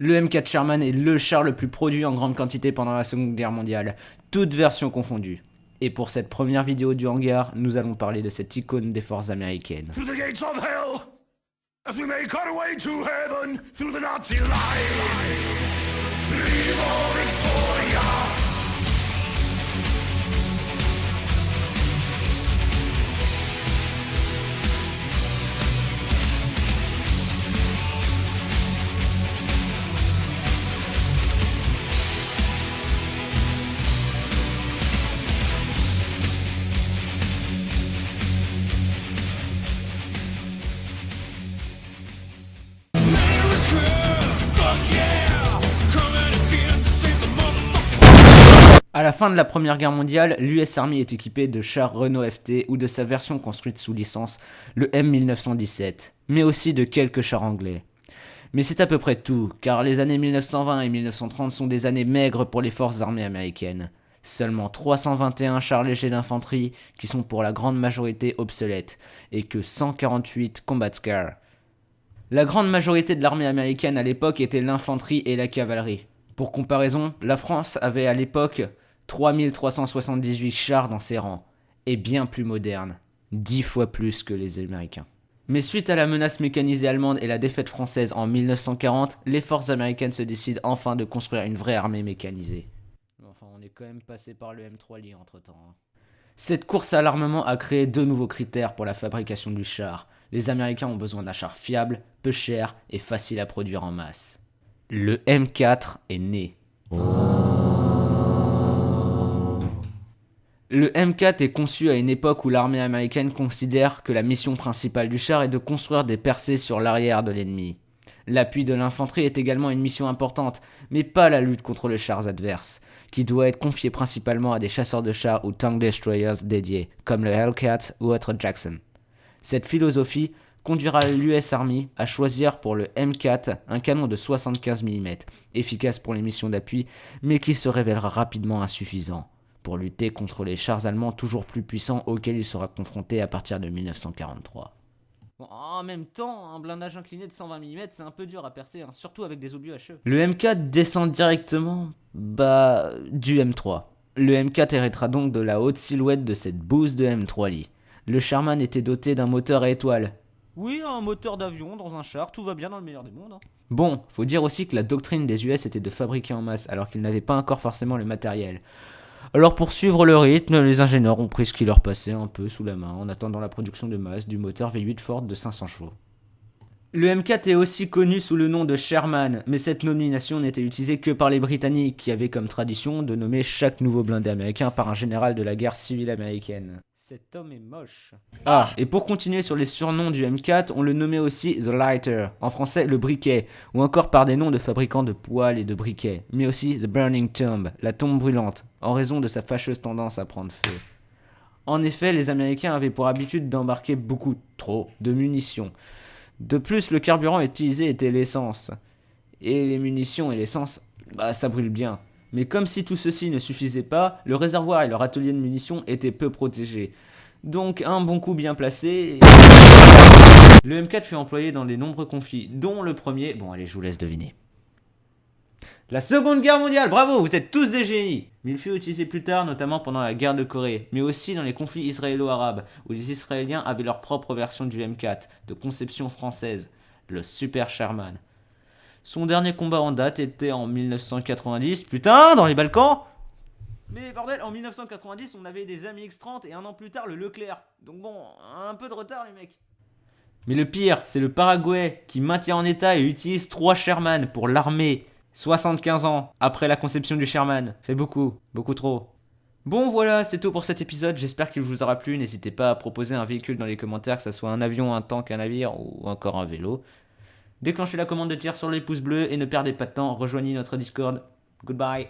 Le M4 Sherman est le char le plus produit en grande quantité pendant la Seconde Guerre mondiale, toutes versions confondues. Et pour cette première vidéo du hangar, nous allons parler de cette icône des forces américaines. Through the gates of hell, as we make our way to heaven, through the Nazi lines, Viva Victoria! À la fin de la Première Guerre mondiale, l'US Army est équipé de chars Renault FT ou de sa version construite sous licence, le M1917, mais aussi de quelques chars anglais. Mais c'est à peu près tout, car les années 1920 et 1930 sont des années maigres pour les forces armées américaines. Seulement 321 chars légers d'infanterie, qui sont pour la grande majorité obsolètes, et que 148 combat cars. La grande majorité de l'armée américaine à l'époque était l'infanterie et la cavalerie. Pour comparaison, la France avait à l'époque 3378 chars dans ses rangs, et bien plus modernes, 10 fois plus que les Américains. Mais suite à la menace mécanisée allemande et la défaite française en 1940, les forces américaines se décident enfin de construire une vraie armée mécanisée. Enfin, on est quand même passé par le M3 Lee entre temps. Cette course à l'armement a créé deux nouveaux critères pour la fabrication du char. Les Américains ont besoin d'un char fiable, peu cher et facile à produire en masse. Le M4 est né. Le M4 est conçu à une époque où l'armée américaine considère que la mission principale du char est de construire des percées sur l'arrière de l'ennemi. L'appui de l'infanterie est également une mission importante, mais pas la lutte contre les chars adverses, qui doit être confiée principalement à des chasseurs de chars ou tank destroyers dédiés, comme le Hellcat ou autre Jackson. Cette philosophie conduira l'US Army à choisir pour le M4 un canon de 75 mm, efficace pour les missions d'appui, mais qui se révélera rapidement insuffisant pour lutter contre les chars allemands toujours plus puissants auxquels il sera confronté à partir de 1943. Bon, en même temps, un blindage incliné de 120 mm, c'est un peu dur à percer, surtout avec des obus HE. Le M4 descend directement du M3. Le M4 héritera donc de la haute silhouette de cette bouse de M3 Lee. Le Sherman était doté d'un moteur à étoile. Oui, un moteur d'avion dans un char, tout va bien dans le meilleur des mondes. Bon, faut dire aussi que la doctrine des US était de fabriquer en masse, alors qu'ils n'avaient pas encore forcément le matériel. Alors pour suivre le rythme, les ingénieurs ont pris ce qui leur passait un peu sous la main, en attendant la production de masse du moteur V8 Ford de 500 chevaux. Le M4 est aussi connu sous le nom de Sherman, mais cette nomination n'était utilisée que par les Britanniques, qui avaient comme tradition de nommer chaque nouveau blindé américain par un général de la guerre civile américaine. Cet homme est moche. Ah, et pour continuer sur les surnoms du M4, on le nommait aussi The Lighter, en français le briquet, ou encore par des noms de fabricants de poêles et de briquets, mais aussi The Burning Tomb, la tombe brûlante, en raison de sa fâcheuse tendance à prendre feu. En effet, les Américains avaient pour habitude d'embarquer beaucoup trop de munitions. De plus, le carburant utilisé était l'essence. Et les munitions et l'essence, ça brûle bien. Mais comme si tout ceci ne suffisait pas, le réservoir et leur atelier de munitions étaient peu protégés. Donc un bon coup bien placé... Le M4 fut employé dans de nombreux conflits, dont le premier... Bon allez, je vous laisse deviner. La Seconde Guerre mondiale, bravo, vous êtes tous des génies. Mais il fut utilisé plus tard, notamment pendant la guerre de Corée, mais aussi dans les conflits israélo-arabes, où les Israéliens avaient leur propre version du M4, de conception française, le Super Sherman. Son dernier combat en date était en 1990, putain, dans les Balkans. Mais bordel, en 1990, on avait des amis X-30 et un an plus tard, le Leclerc. Donc bon, un peu de retard les mecs. Mais le pire, c'est le Paraguay, qui maintient en état et utilise 3 Sherman pour l'armée. 75 ans après la conception du Sherman. Fait beaucoup, beaucoup trop. Bon voilà, c'est tout pour cet épisode, j'espère qu'il vous aura plu. N'hésitez pas à proposer un véhicule dans les commentaires, que ce soit un avion, un tank, un navire ou encore un vélo. Déclenchez la commande de tir sur les pouces bleus et ne perdez pas de temps, rejoignez notre Discord. Goodbye.